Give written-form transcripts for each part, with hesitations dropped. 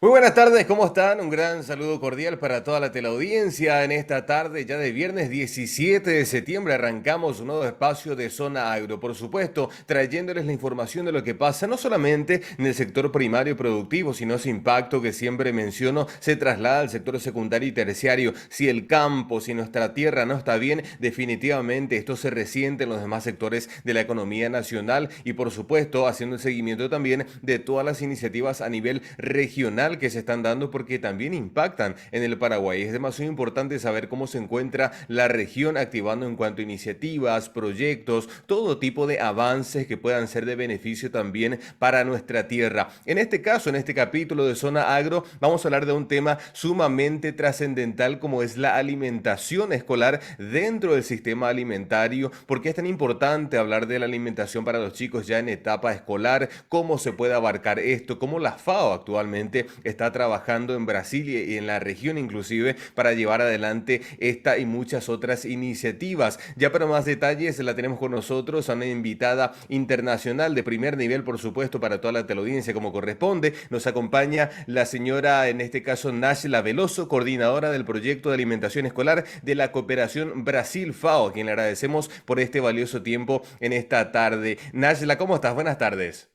Muy buenas tardes, ¿cómo están? Un gran saludo cordial para toda la teleaudiencia. En esta tarde, ya de viernes 17 de septiembre, arrancamos un nuevo espacio de Zona Agro. Por supuesto, trayéndoles la información de lo que pasa no solamente en el sector primario y productivo, sino ese impacto que siempre menciono se traslada al sector secundario y terciario. Si el campo, si nuestra tierra no está bien, definitivamente esto se resiente en los demás sectores de la economía nacional y, por supuesto, haciendo el seguimiento también de todas las iniciativas a nivel regional que se están dando porque también impactan en el Paraguay. Es demasiado importante saber cómo se encuentra la región activando en cuanto a iniciativas, proyectos, todo tipo de avances que puedan ser de beneficio también para nuestra tierra. En este caso, en este capítulo de Zona Agro, vamos a hablar de un tema sumamente trascendental como es la alimentación escolar dentro del sistema alimentario. ¿Por qué es tan importante hablar de la alimentación para los chicos ya en etapa escolar? ¿Cómo se puede abarcar esto? ¿Cómo la FAO actualmente está trabajando en Brasil y en la región inclusive para llevar adelante esta y muchas otras iniciativas? Ya para más detalles la tenemos con nosotros a una invitada internacional de primer nivel, por supuesto, para toda la teleaudiencia como corresponde. Nos acompaña la señora, en este caso, Nájila Veloso, coordinadora del proyecto de alimentación escolar de la Cooperación Brasil-FAO, a quien le agradecemos por este valioso tiempo en esta tarde. Nájila, ¿cómo estás? Buenas tardes.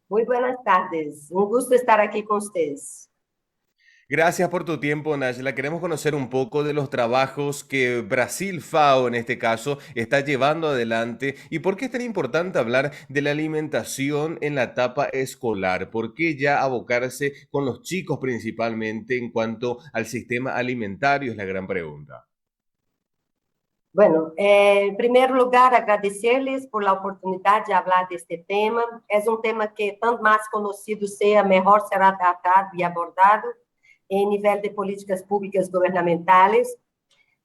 Muy buenas tardes, un gusto estar aquí con ustedes. Gracias por tu tiempo, Nájila. Queremos conocer un poco de los trabajos que Brasil FAO, en este caso, está llevando adelante y por qué es tan importante hablar de la alimentación en la etapa escolar. ¿Por qué ya abocarse con los chicos principalmente en cuanto al sistema alimentario? Es la gran pregunta. Bueno, en primeiro lugar, agradecer-lhes por la oportunidade de falar deste tema. É um tema que, tanto mais conhecido seja, melhor será tratado e abordado em nível de políticas públicas governamentais.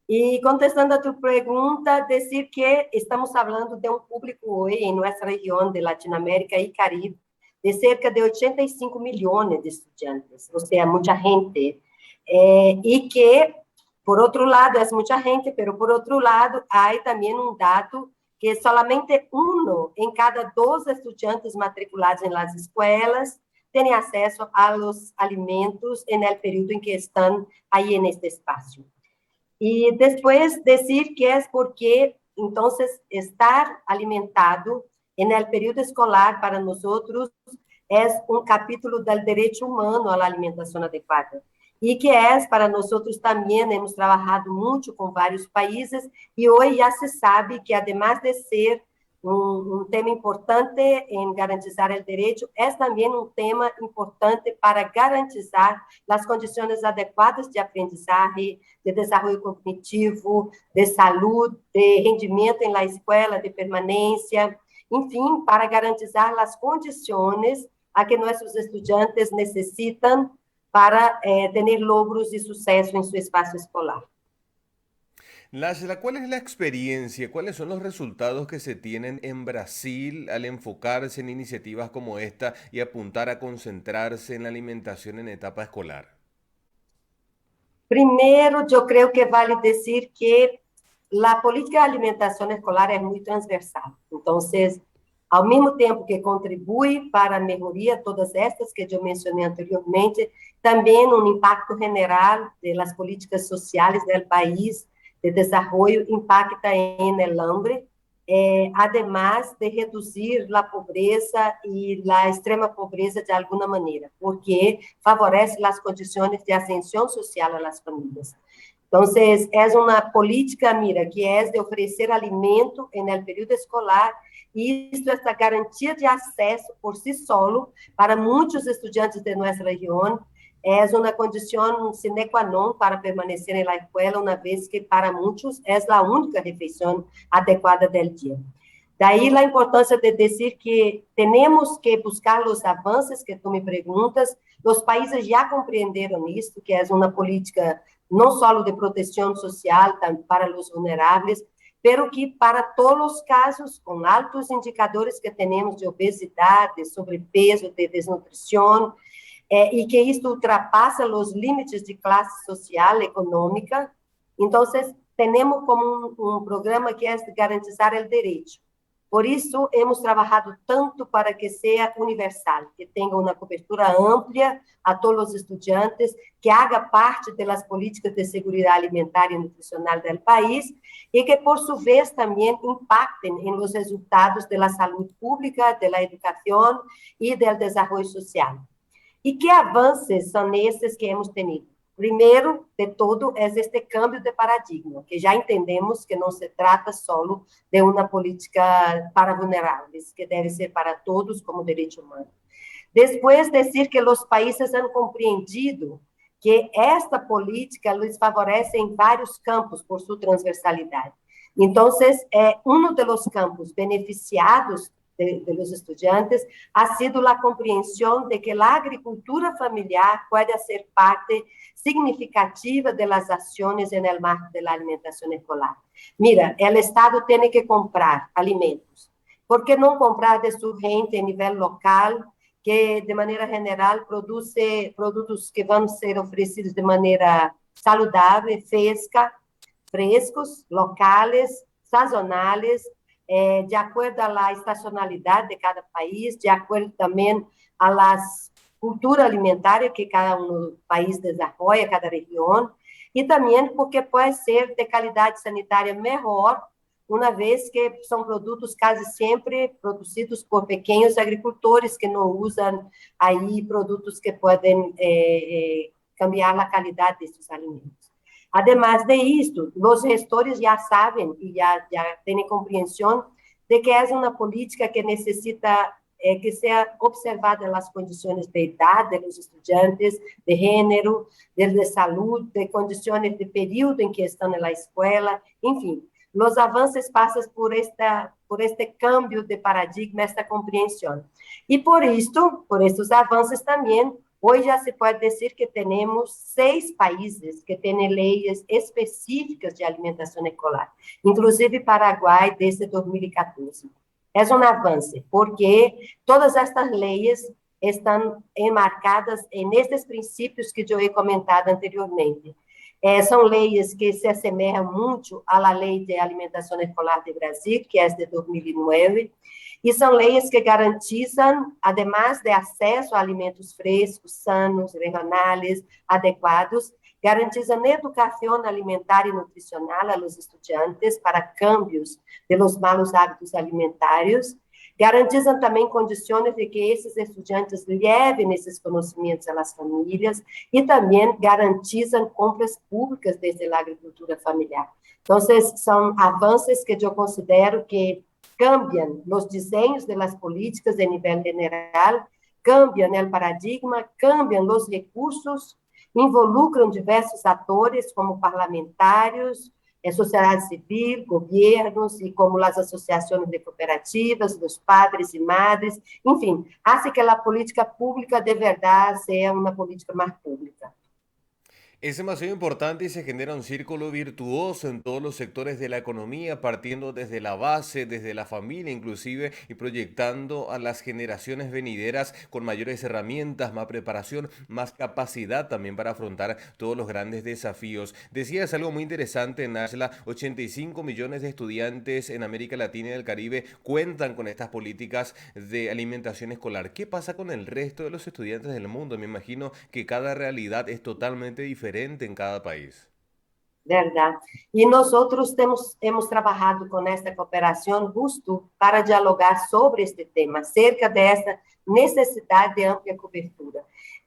E contestando a tua pergunta, dizer que estamos falando de um público hoje em nossa região de Latinoamérica e Caribe de cerca de 85 milhões de estudantes, ou seja, muita gente. E que, por outro lado, é muita gente, mas por outro lado, há também um dado que solamente um em cada 12 estudantes matriculados em las escolas tem acesso aos alimentos no período em que estão aí neste espaço. E depois dizer que é porque, então, estar alimentado no período escolar para nós é um capítulo do direito humano à alimentação adequada. E que é, para nós também, hemos trabalhado muito com vários países, e hoje já se sabe que, además de ser tema importante em garantizar o direito, é também um tema importante para garantizar as condições adequadas de aprendizagem, de desenvolvimento cognitivo, de saúde, de rendimento em la escola, de permanência, enfim, para garantizar as condições a que nossos estudantes necessitam para ter logros e sucesso em seu espaço escolar. Lashla, ¿cuál es la experiencia? ¿Cuáles son los resultados que se tienen en Brasil al enfocarse en iniciativas como esta y apuntar a concentrarse en la alimentación en etapa escolar? Primeiro, eu creio que vale dizer que a política de alimentação escolar é muito transversal. Então, ao mesmo tempo que contribui para a melhoria de todas estas que eu mencionei anteriormente, também um impacto general das políticas sociais do país, de desenvolvimento, impacta em el hambre, además de reduzir a pobreza e a extrema pobreza de alguma maneira, porque favorece as condições de ascensão social às famílias. Então, é uma política, mira, que é de oferecer alimento no período escolar, e isso, essa garantia de acesso por si solo, para muitos estudantes de nossa região, é uma condição sine qua non para permanecer na escola, uma vez que para muitos é a única refeição adequada do dia. Daí a importância de dizer que temos que buscar os avanços que tu me perguntas. Os países já compreenderam isso, que é uma política não só de proteção social para os vulneráveis, pero que para todos os casos, com altos indicadores que temos de obesidade, de sobrepeso, de desnutrição, e que isto ultrapassa os limites de classe social, econômica. Então, temos como um programa que é garantizar o direito. Por isso, hemos trabalhado tanto para que seja universal, que tenha uma cobertura ampla a todos os estudantes, que haga parte das políticas de segurança alimentar e nutricional do país e que, por sua vez, também impactem em los resultados da saúde pública, da educação e do desenvolvimento social. E que avanços são esses que hemos tenido? Primeiro de todo, é este câmbio de paradigma, que já entendemos que não se trata só de uma política para vulneráveis, que deve ser para todos como direito humano. Depois, dizer que os países han compreendido que esta política lhes favorece em vários campos por sua transversalidade. Então, um dos campos beneficiados de los estudiantes ha sido la comprensión de que la agricultura familiar puede ser parte significativa de las acciones en el marco de la alimentación escolar. Mira, el Estado tiene que comprar alimentos. ¿Por qué no comprar de su gente a nivel local, que de maneira general produce produtos que vão ser oferecidos de maneira saudável, frescos, locales, sazonales, de acordo à estacionalidade de cada país, de acordo também à cultura alimentar que cada país desenvolve, cada região, e também porque pode ser de qualidade sanitária melhor, uma vez que são produtos quase sempre produzidos por pequenos agricultores que não usam aí produtos que podem cambiar a qualidade desses alimentos. Además de isto, os gestores já sabem e já têm compreensão de que é uma política que necessita que seja observada as condições de idade dos estudantes, de gênero, de saúde, de condições de período em que estão na escola, enfim. Os avanços passam por este câmbio de paradigma, esta compreensão. E por estes avanços também, hoje já se pode dizer que temos 6 países que têm leis específicas de alimentação escolar, inclusive Paraguai, desde 2014. É um avanço, porque todas estas leis estão enmarcadas nestes princípios que eu he comentado anteriormente. São leis que se assemelham muito à Lei de Alimentação Escolar do Brasil, que é de 2009, e são leis que garantizam, además de acesso a alimentos frescos, sanos, regionais, adequados, garantizam educação alimentar e nutricional aos estudantes para cambios de los malos hábitos alimentares, garantizam também condições de que esses estudantes levem esses conhecimentos às famílias e também garantizam compras públicas desde a agricultura familiar. Então, são avanços que eu considero que cambiam os desenhos das políticas a nível general, cambiam o paradigma, cambiam os recursos, involucram diversos atores, como parlamentários, sociedade civil, governos, e como as associações de cooperativas, dos padres e madres, enfim, hace que a política pública de verdade seja uma política mais pública. Es demasiado importante y se genera un círculo virtuoso en todos los sectores de la economía, partiendo desde la base, desde la familia inclusive, y proyectando a las generaciones venideras con mayores herramientas, más preparación, más capacidad también para afrontar todos los grandes desafíos. Decías algo muy interesante, Nashla, 85 millones de estudiantes en América Latina y el Caribe cuentan con estas políticas de alimentación escolar. ¿Qué pasa con el resto de los estudiantes del mundo? Me imagino que cada realidad es totalmente diferente en cada país. Verdade. E nós outros hemos trabalhado com esta cooperação justo para dialogar sobre este tema, acerca dessa necessidade de ampla cobertura.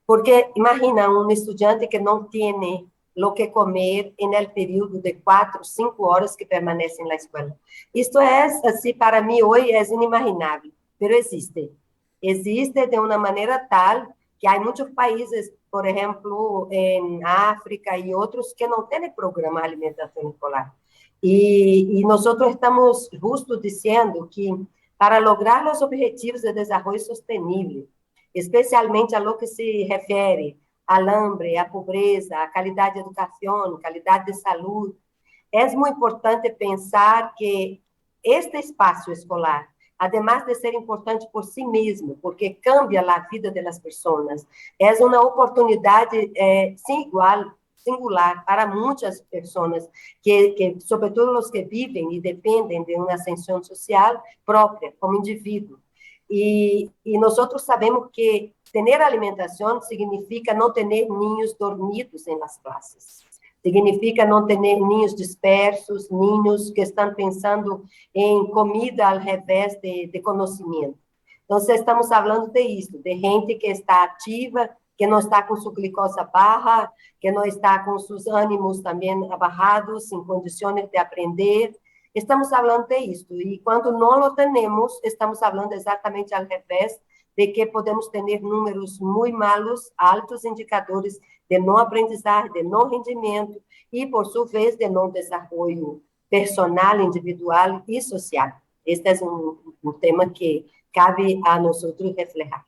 Porque imagina um estudante que não tem o que comer no período de 4, 5 horas que permanece na escola. Isto é, assim, para mim hoje é inimaginável, mas existe. Existe de uma maneira tal que há muitos países, por exemplo, em África e outros, que não têm programa de alimentação escolar. E nós estamos justo dizendo que, para lograr os objetivos de desenvolvimento sustentável, especialmente a lo que se refere ao hambre, à pobreza, à qualidade de educação, qualidade de saúde, é muito importante pensar que este espaço escolar, además de ser importante por si mesmo, porque cambia a vida das pessoas, é uma oportunidade sem igual singular para muitas pessoas, sobretudo os que vivem e dependem de uma ascensão social própria, como indivíduo. E nós sabemos que ter alimentação significa não ter ninhos dormidos em las classes. Significa não ter ninhos dispersos, ninhos que estão pensando em comida ao revés de conhecimento. Então, estamos falando de isso, de gente que está ativa, que não está com sua glicose baixa, que não está com seus ânimos também abaixados, em condições de aprender. Estamos falando de isso. E quando não lo temos, estamos falando exatamente ao revés, de que podemos ter números muito malos, altos indicadores de não aprendizagem, de não rendimento e, por sua vez, de não desenvolvimento personal, individual e social. Este é um tema que cabe a nós reflejar.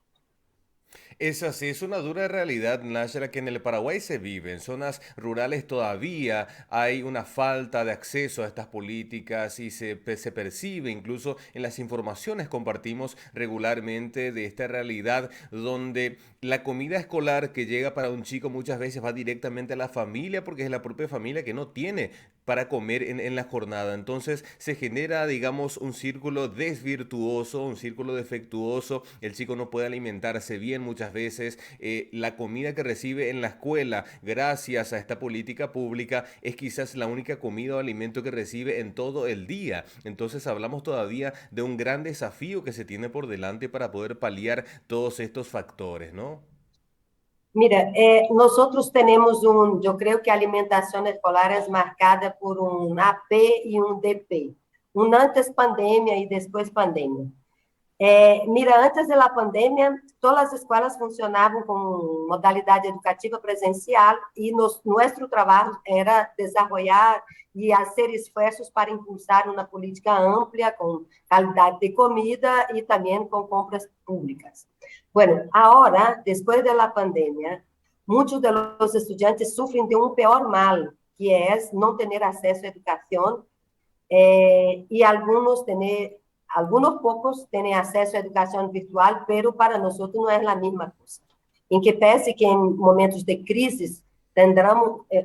Es así, es una dura realidad, Nájera, que en el Paraguay se vive. En zonas rurales todavía hay una falta de acceso a estas políticas y se percibe incluso en las informaciones compartimos regularmente de esta realidad donde la comida escolar que llega para un chico muchas veces va directamente a la familia porque es la propia familia que no tiene para comer en la jornada. Entonces se genera, digamos, un círculo desvirtuoso, un círculo defectuoso. El chico no puede alimentarse bien muchas veces. La comida que recibe en la escuela, gracias a esta política pública, es quizás la única comida o alimento que recibe en todo el día. Entonces hablamos todavía de un gran desafío que se tiene por delante para poder paliar todos estos factores, ¿no? Mira, nós temos eu creio que a alimentação escolar é marcada por um AP e um DP, um antes pandemia e depois pandemia. Mira, antes da pandemia, todas as escolas funcionavam com modalidade educativa presencial e nosso trabalho era desenvolver e fazer esforços para impulsar uma política ampla com qualidade de comida e também com compras públicas. Bueno, agora, depois da pandemia, muitos dos estudantes sofrem de um pior mal, que é não ter acesso à educação e alguns poucos têm acesso à educação virtual, pero para nós não é a mesma coisa. Em que pese que em momentos de crise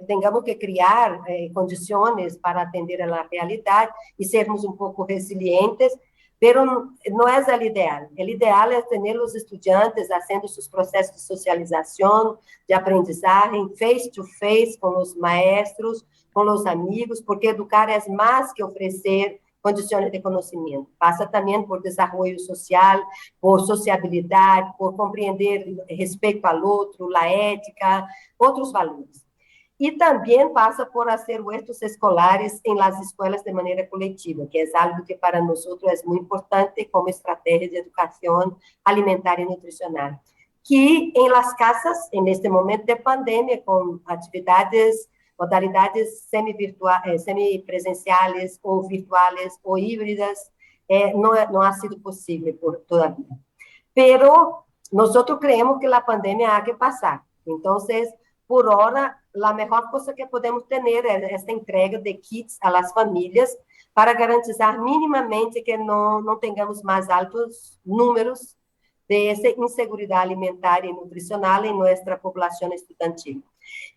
tengamos que criar condições para atender a realidade e sermos um pouco resilientes, pero não é o ideal. O ideal é ter os estudantes fazendo seus processos de socialização, de aprendizagem, face to face com os maestros, com os amigos, porque educar é mais que oferecer condições de conhecimento. Passa também por desenvolvimento social, por sociabilidade, por compreender respeito ao outro, a ética, outros valores. E também passa por fazer huertos escolares em las escolas de maneira coletiva, que é algo que para nós é muito importante como estratégia de educação alimentar e nutricional. Que em las casas, neste momento de pandemia, com atividades modalidades semipresenciales ou virtuales ou híbridas, não ha sido possível todavia. Pero nós creemos que a pandemia há que passar. Então, por hora, a melhor coisa que podemos ter é esta entrega de kits a las famílias para garantizar minimamente que não tenhamos mais altos números de inseguridade alimentar e nutricional em nossa população estudantil.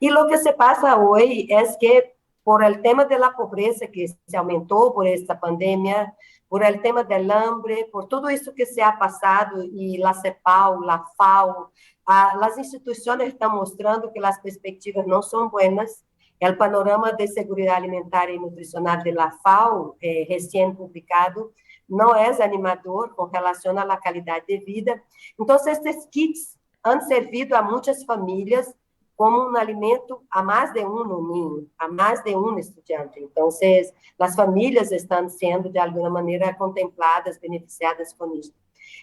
E o que se passa hoje é que, por el tema da pobreza que se aumentou por esta pandemia, por el tema do hambre, por tudo isso que se ha passado, e a CEPAL, a FAO, as instituições estão mostrando que as perspectivas não são boas. O panorama de segurança alimentar e nutricional da FAO, recém-publicado, não é animador com relação à qualidade de vida. Então, estes kits han servido a muitas famílias como um alimento a mais de um ninho, a mais de um estudante. Então, as famílias estão sendo, de alguma maneira, contempladas, beneficiadas com isso.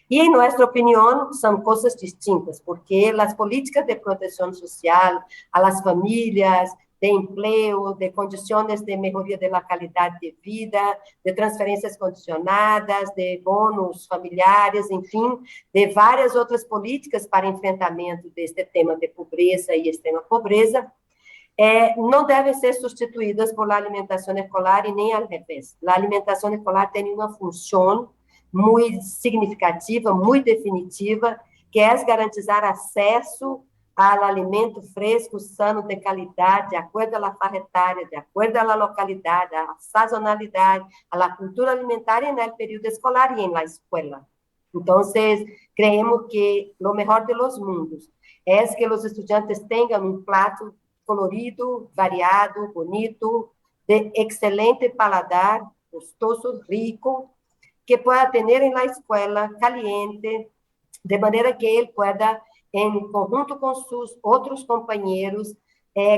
E, em nossa opinião, são coisas distintas, porque as políticas de proteção social, às famílias, de emprego, de condições de melhoria da qualidade de vida, de transferências condicionadas, de bônus familiares, enfim, de várias outras políticas para enfrentamento deste tema de pobreza e extrema pobreza, não devem ser substituídas por alimentação escolar e nem ao revés. A alimentação escolar tem uma função muito significativa, muito definitiva, que é garantizar acesso ao alimento fresco, sano, de qualidade, de acordo com a faixa etária, de acordo com a localidade, a sazonalidade, a cultura alimentar no período escolar e na escola. Então, creemos que o melhor de los mundos é que os estudantes tenham um prato colorido, variado, bonito, de excelente paladar, gostoso, rico, que pueda ter na escola, caliente, de maneira que ele pueda, em conjunto com seus outros companheiros,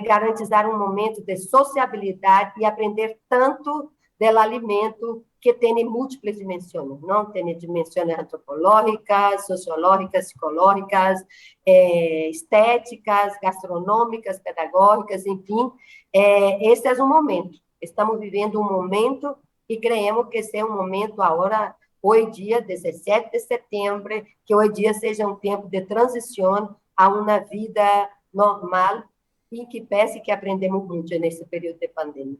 garantizar um momento de sociabilidade e aprender tanto do alimento que tem múltiplas dimensões, não? Tem dimensões antropológicas, sociológicas, psicológicas, estéticas, gastronômicas, pedagógicas, enfim. Este é um momento. Estamos vivendo um momento e creemos que esse é um momento agora, hoje dia, 17 de setembro, que hoje dia seja um tempo de transição a uma vida normal e que parece que aprendemos muito nesse período de pandemia.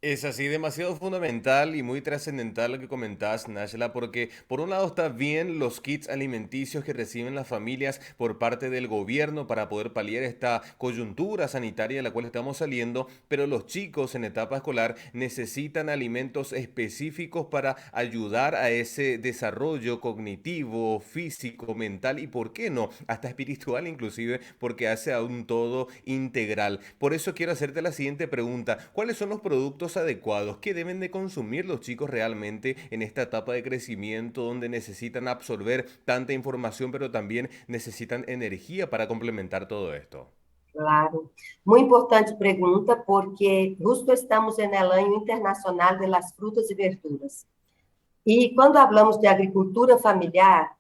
Es así, demasiado fundamental y muy trascendental lo que comentás, Nashla, porque por un lado está bien los kits alimenticios que reciben las familias por parte del gobierno para poder paliar esta coyuntura sanitaria de la cual estamos saliendo, pero los chicos en etapa escolar necesitan alimentos específicos para ayudar a ese desarrollo cognitivo, físico, mental y, ¿por qué no?, hasta espiritual inclusive, porque hace a un todo integral. Por eso quiero hacerte la siguiente pregunta. ¿Cuáles son los productos adecuados que deben de consumir los chicos realmente en esta etapa de crecimiento donde necesitan absorber tanta información, pero también necesitan energía para complementar todo esto? Claro. Muito importante pergunta, porque justo estamos no ano internacional das frutas e verduras. E quando falamos de agricultura familiar,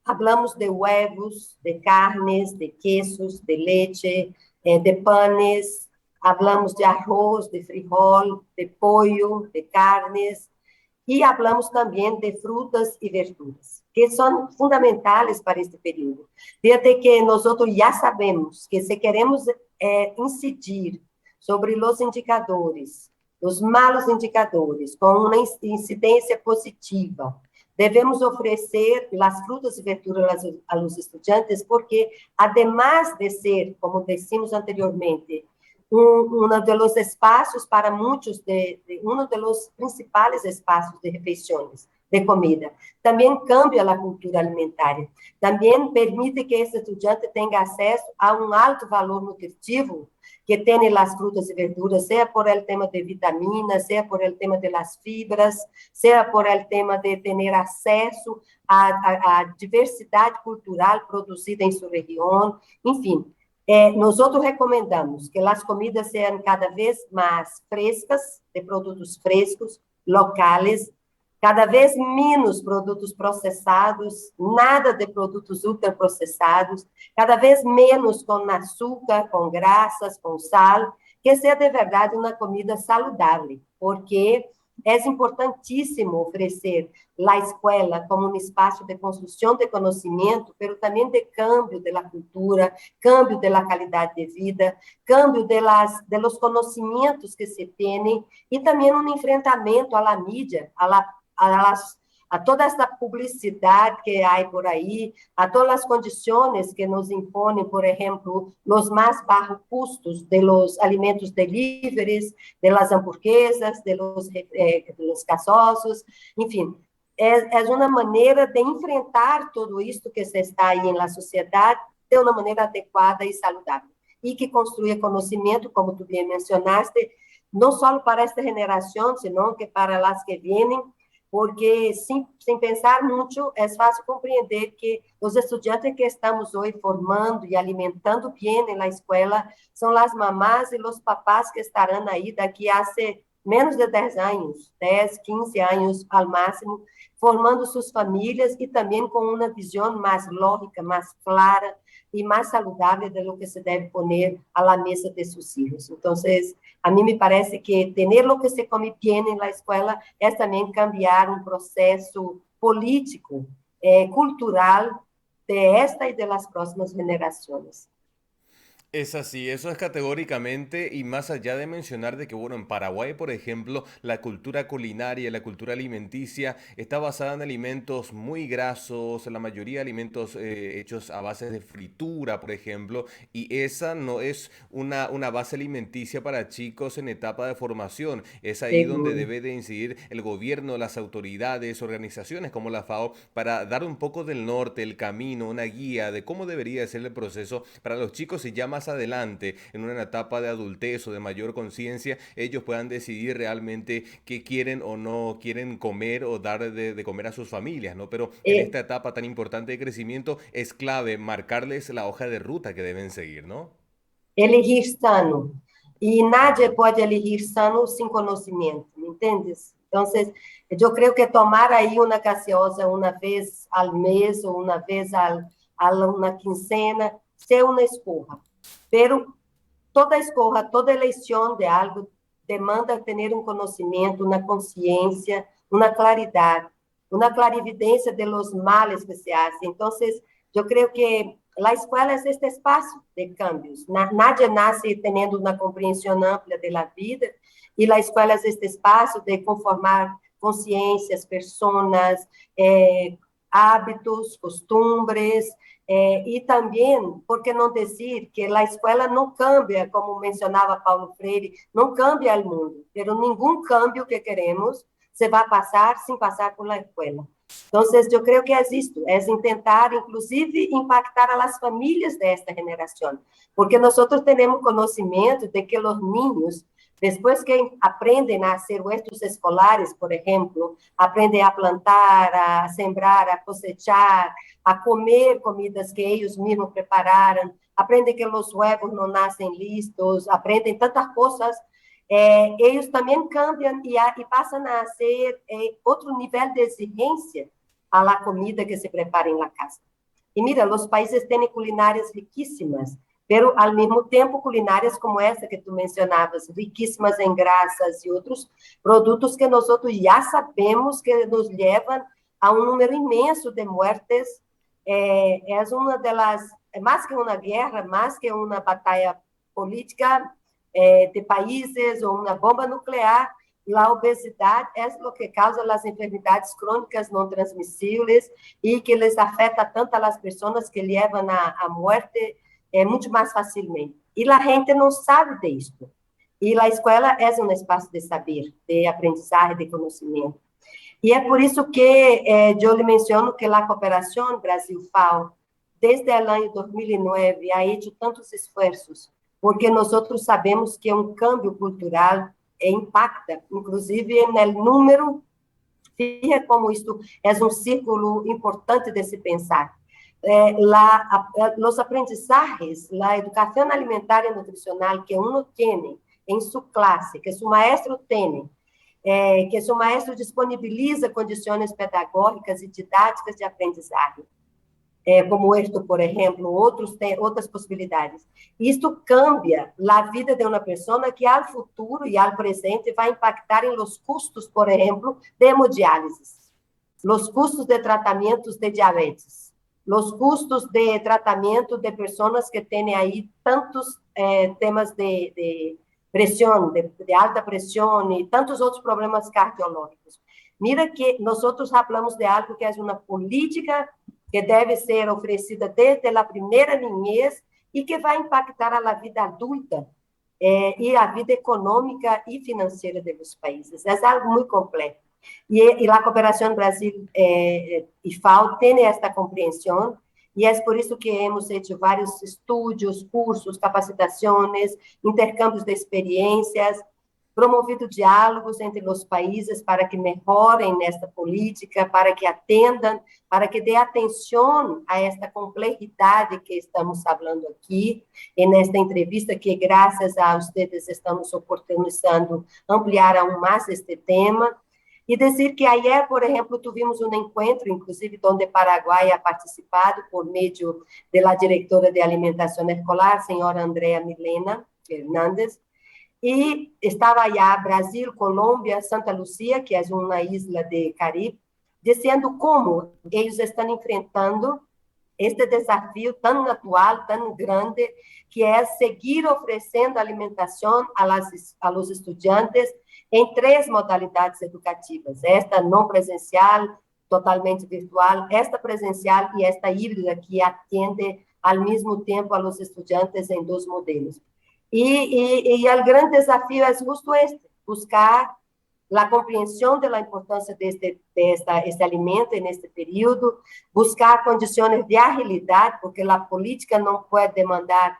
falamos de huevos, de carnes, de quesos, de leite, de panes, falamos de arroz, de frijol, de pollo, de carnes, e falamos também de frutas e verduras, que são fundamentais para este período. Desde que nós já sabemos que se queremos incidir sobre os indicadores, os malos indicadores, com uma incidência positiva, devemos oferecer as frutas e verduras aos estudantes, porque, además de ser, como dissemos anteriormente, um dos espaços para muitos, um dos principais espaços de refeições, de comida. Também cambia a cultura alimentar. Também permite que esse estudante tenha acesso a um alto valor nutritivo que tem as frutas e verduras, seja por el tema de vitaminas, seja por el tema de las fibras, seja por el tema de ter acesso à diversidade cultural produzida em sua região, enfim. Nós recomendamos que as comidas sejam cada vez mais frescas, de produtos frescos, locais, cada vez menos produtos processados, nada de produtos ultraprocessados, cada vez menos com açúcar, com graxas, com sal, que seja de verdade uma comida saudável, porque é importantíssimo oferecer a escola como um espaço de construção de conhecimento, mas também de câmbio da cultura, câmbio da qualidade de vida, câmbio de los conhecimentos que se têm e também um enfrentamento à mídia, a toda essa publicidade que há por aí, a todas as condições que nos impõem, por exemplo, os mais baixos custos de los alimentos deliveries, de las hamburguesas, de los gasosos, enfim, é uma maneira de enfrentar tudo isso que se está aí na sociedade de uma maneira adequada e saudável, e que construa conhecimento, como tu bem mencionaste, não só para esta geração, senão que para as que vêm, porque, sem pensar muito, é fácil compreender que os estudantes que estamos hoje formando e alimentando bem na escola são as mamás e os papás que estarão aí daqui a menos de 10 anos, 10, 15 anos ao máximo, formando suas famílias e também com uma visão mais lógica, mais clara e mais saudável de lo que se deve poner à mesa de seus filhos. Então, a mim me parece que ter o que se come bem na escola é também cambiar um processo político, cultural de esta e de las próximas gerações. Es así, eso es categóricamente y más allá de mencionar de que, bueno, en Paraguay, por ejemplo, la cultura culinaria, la cultura alimenticia está basada en alimentos muy grasos, la mayoría de alimentos hechos a base de fritura, por ejemplo, y esa no es una base alimenticia para chicos en etapa de formación. Es ahí donde Seguro. debe de incidir el gobierno, las autoridades, organizaciones como la FAO, para dar un poco del norte, el camino, una guía de cómo debería ser el proceso para los chicos y ya más adelante, en una etapa de adultez o de mayor conciencia, ellos puedan decidir realmente qué quieren o no quieren comer o dar de comer a sus familias, ¿no? Pero en E- esta etapa tan importante de crecimiento es clave marcarles la hoja de ruta que deben seguir, ¿no? Elegir sano. E nadie pode elegir sano sem conhecimento, me entendes? Então, eu creio que tomar aí uma gaseosa uma vez ao mês ou uma vez a uma quincena, ser uma escorra. Pero toda escorra, toda eleição de algo demanda ter um conhecimento, uma consciência, uma clarividência de los males que se hacen. Então, eu creio que a escola é este espaço de cambios. Nadie nasce tendo uma compreensão ampla da vida e a escola é este espaço de conformar consciências, pessoas, hábitos, costumbres, e também, por que não dizer que a escola não cambia, como mencionava Paulo Freire, não cambia o mundo, mas nenhum cambio que queremos se vai passar sem passar por la escola. Então, eu creio que é isto, é tentar, inclusive, impactar as famílias desta geração, porque nós temos conhecimento de que os niños, depois que aprendem a ser huertos escolares, por exemplo, aprendem a plantar, a sembrar, a cosechar, a comer comidas que eles mesmos prepararam, aprendem que os huevos não nascem listos, aprendem tantas coisas, eles também cambiam e passam a ser outro nível de exigência a la comida que se prepara em la casa. E mira, os países têm culinárias riquíssimas, pero ao mesmo tempo culinárias como essa que tu mencionavas, riquíssimas em graças e outros produtos que nós já sabemos que nos levam a um número imenso de mortes. É uma delas, mais que uma guerra, mais que uma batalha política de países ou uma bomba nuclear, a obesidade é o que causa as enfermidades crônicas não transmissíveis e que les afeta tanto as pessoas que levam a morte muito mais facilmente. E a gente não sabe disso. E a escola é um espaço de saber, de aprendizagem, de conhecimento. E é por isso que eu lhe menciono que a cooperação Brasil-FAO, desde o ano 2009, ha hecho tantos esforços, porque nós sabemos que um câmbio cultural impacta, inclusive, no número. Fíjate como isto é um círculo importante de se pensar. Os aprendizajes, a educação alimentar e nutricional que uno tem em sua classe, que seu maestro tem, que seu maestro disponibiliza condições pedagógicas e didáticas de aprendizagem, como este, por exemplo, outras possibilidades. Isto cambia a vida de uma pessoa que, ao futuro e ao presente, vai impactar em los custos, por exemplo, de hemodiálise, los custos de tratamentos de diabetes, los custos de tratamento de pessoas que têm aí tantos temas de pressão, de alta pressão e tantos outros problemas cardiológicos. Mira que nós falamos de algo que é uma política que deve ser oferecida desde a primeira niñez e que vai impactar a vida adulta e a vida econômica e financeira dos países. É algo muito complexo. E a cooperação Brasil e FAO tem esta compreensão, e é por isso que hemos feito vários estudos, cursos, capacitações, intercâmbios de experiências, promovido diálogos entre os países para que melhorem nesta política, para que atendam, para que dê atenção a esta complexidade que estamos falando aqui, e nesta entrevista que, graças a vocês, estamos oportunizando ampliar aún mais este tema. E dizer que ayer, por exemplo, tivemos um encontro, inclusive, onde Paraguai ha participado por meio da diretora de alimentação escolar, senhora Andrea Milena Hernández, e estava allá Brasil, Colômbia, Santa Lucía, que é uma isla de Caribe, dizendo como eles estão enfrentando este desafio tão atual, tão grande, que é seguir oferecendo alimentação a los estudantes em três modalidades educativas: esta não presencial, totalmente virtual, esta presencial e esta híbrida, que atende ao mesmo tempo a los estudantes em dois modelos. E o grande desafio é justo este: buscar a compreensão da importância deste alimento neste período, buscar condições de agilidade, porque a política não pode demandar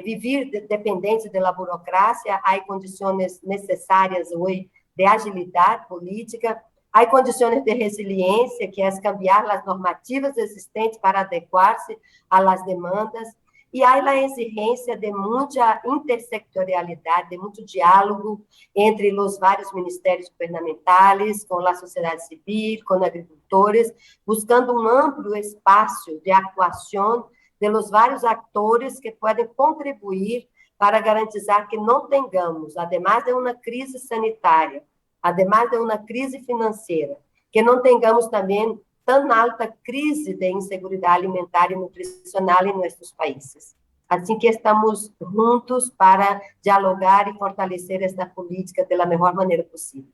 viver dependente da burocracia, há condições necessárias hoje de agilidade política, há condições de resiliência, que é cambiar as normativas existentes para adequar-se às demandas, e há a exigência de muita intersectorialidade, de muito diálogo entre os vários ministérios governamentais, com a sociedade civil, com agricultores, buscando um amplo espaço de atuação de los vários atores que podem contribuir para garantizar que não tenhamos, además de uma crise sanitária, además de uma crise financeira, que não tenhamos também tão alta crise de insegurança alimentar e nutricional em nossos países. Assim que estamos juntos para dialogar e fortalecer esta política da melhor maneira possível.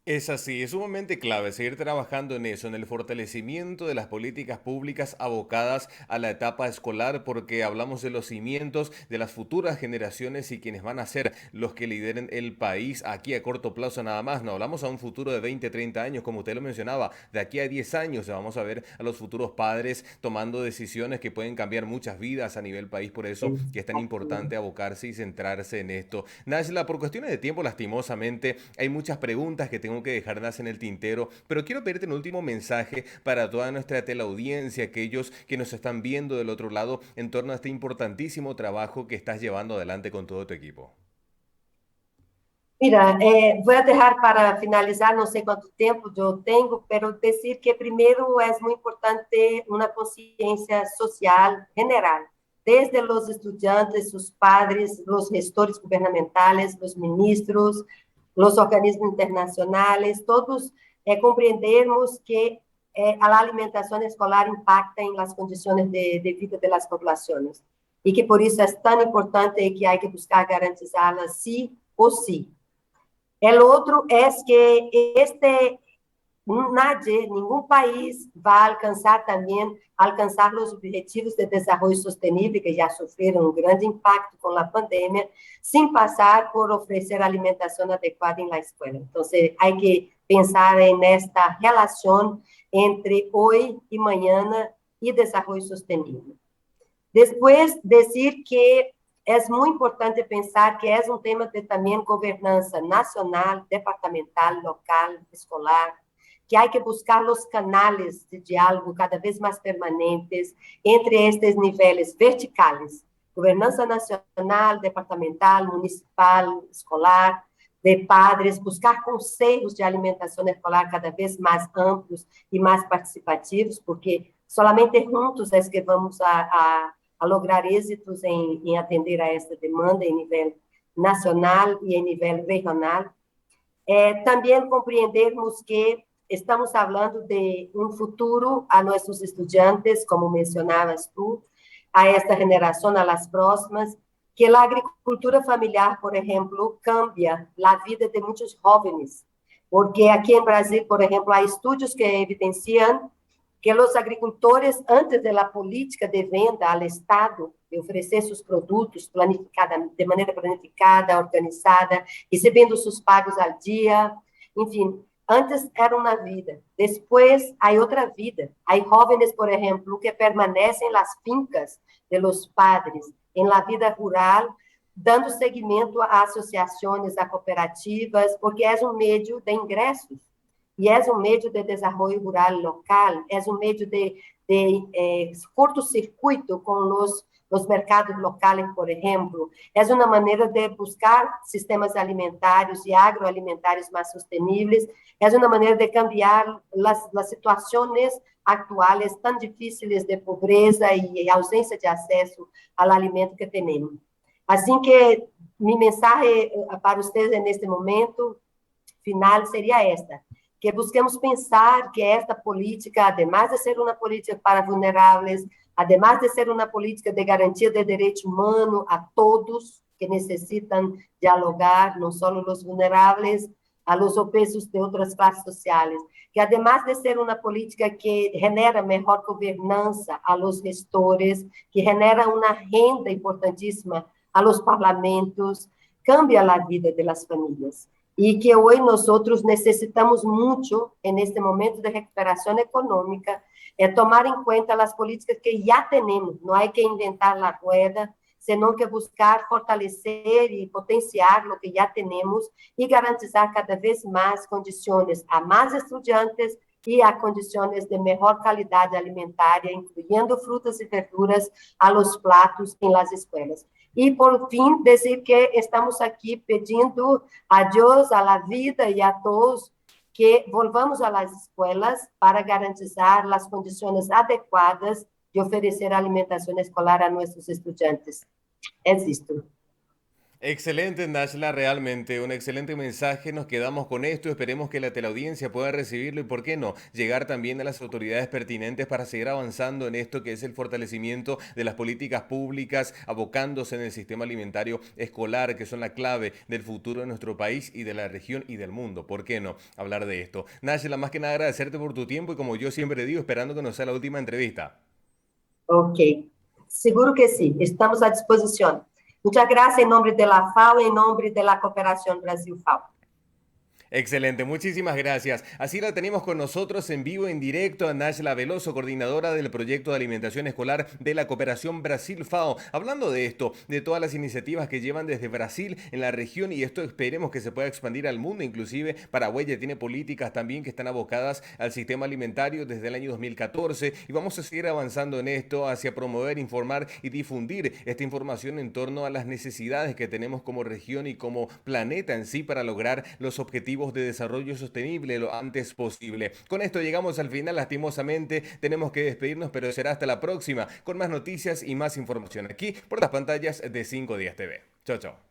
Es así, es sumamente clave seguir trabajando en eso, en el fortalecimiento de las políticas públicas abocadas a la etapa escolar, porque hablamos de los cimientos de las futuras generaciones y quienes van a ser los que lideren el país aquí a corto plazo nada más. No hablamos a un futuro de 20, 30 años, como usted lo mencionaba, de aquí a 10 años vamos a ver a los futuros padres tomando decisiones que pueden cambiar muchas vidas a nivel país, por eso que es tan importante abocarse y centrarse en esto. Najla, por cuestiones de tiempo, lastimosamente, hay muchas preguntas que tengo que dejarlas en el tintero, pero quiero pedirte un último mensaje para toda nuestra teleaudiencia, aquellos que nos están viendo del otro lado en torno a este importantísimo trabajo que estás llevando adelante con todo tu equipo. Mira, vou deixar para finalizar, não sei quanto tempo eu tenho, pero dizer que primeiro é muito importante uma consciência social general, desde os estudantes, os padres, os gestores governamentais, os ministros, os organismos internacionais, todos compreendermos que a alimentação escolar impacta em las condições de vida das populações e que por isso é tão importante que há que buscar garantizá-las sí ou sí. El otro es que nadie, ningún país va a alcanzar también alcanzar los objetivos de desarrollo sostenible, que ya sufrieron un gran impacto con la pandemia, sin pasar por ofrecer alimentación adecuada en la escuela. Entonces, hay que pensar en esta relación entre hoy y mañana y desarrollo sostenible. Después, decir que é muito importante pensar que é um tema de também governança nacional, departamental, local, escolar, que há que buscar os canais de diálogo cada vez mais permanentes entre estes níveis verticais: governança nacional, departamental, municipal, escolar, de padres, buscar conselhos de alimentação escolar cada vez mais amplos e mais participativos, porque solamente juntos é que vamos a lograr êxitos em atender a esta demanda em nível nacional e em nível regional. Também compreendermos que estamos falando de um futuro a nossos estudantes, como mencionavas tu, a esta geração, a las próximas, que a agricultura familiar, por exemplo, cambia a vida de muitos jovens, porque aqui em Brasil, por exemplo, há estudos que evidenciam que os agricultores, antes da política de venda ao Estado, de oferecer seus produtos de maneira planificada, organizada, recebendo seus pagos ao dia, enfim, antes era uma vida, depois há outra vida. Há jovens, por exemplo, que permanecem nas fincas de los padres, em la vida rural, dando seguimento a associações, a cooperativas, porque é um meio de ingressos. E é um meio de desenvolvimento rural local, é um meio de curto-circuito com os mercados locais, por exemplo. É uma maneira de buscar sistemas alimentares e agroalimentares mais sustentáveis. É uma maneira de cambiar as situações atuais tão difíceis de pobreza e ausência de acesso ao alimento que temos. Assim que minha mensagem para vocês neste momento final seria esta: que busquemos pensar que esta política, además de ser uma política para vulneráveis, además de ser uma política de garantia de direito humano a todos que necessitam dialogar, não só os vulneráveis, a los obesos de outras classes sociais, que además de ser uma política que genera melhor governança a los gestores, que genera uma renda importantíssima a los parlamentos, cambia a vida de las famílias. E que hoje nós necessitamos muito, neste momento de recuperação econômica, tomar em conta as políticas que já temos. Não há que inventar a rueda, senão que buscar fortalecer e potenciar o que já temos e garantizar cada vez mais condições a mais estudantes e a condições de melhor qualidade alimentar, incluindo frutas e verduras a los platos em las escolas. E, por fim, dizer que estamos aqui pedindo a Deus, a la vida e a todos que volvamos às escolas para garantizar as condições adequadas de oferecer alimentação escolar a nossos estudantes. É isto. Excelente, Nashla, realmente un excelente mensaje. Nos quedamos con esto. Esperemos que la teleaudiencia pueda recibirlo y, por qué no, llegar también a las autoridades pertinentes para seguir avanzando en esto que es el fortalecimiento de las políticas públicas, abocándose en el sistema alimentario escolar, que son la clave del futuro de nuestro país y de la región y del mundo. ¿Por qué no hablar de esto? Nashla, más que nada agradecerte por tu tiempo y, como yo siempre digo, esperando que nos sea la última entrevista. Ok, seguro que sim, estamos à disposição. Muchas gracias en nombre de la FAO y en nombre de la Cooperación Brasil-FAO. Excelente, muchísimas gracias. Así la tenemos con nosotros en vivo, en directo, a Nashla Veloso, coordinadora del proyecto de alimentación escolar de la Cooperación Brasil-FAO. Hablando de esto, de todas las iniciativas que llevan desde Brasil en la región, y esto esperemos que se pueda expandir al mundo. Inclusive Paraguay ya tiene políticas también que están abocadas al sistema alimentario desde el año 2014, y vamos a seguir avanzando en esto hacia promover, informar y difundir esta información en torno a las necesidades que tenemos como región y como planeta en sí para lograr los objetivos de desarrollo sostenible lo antes posible. Con esto llegamos al final, lastimosamente tenemos que despedirnos, pero será hasta la próxima con más noticias y más información aquí por las pantallas de 5 Días TV. Chao, chao.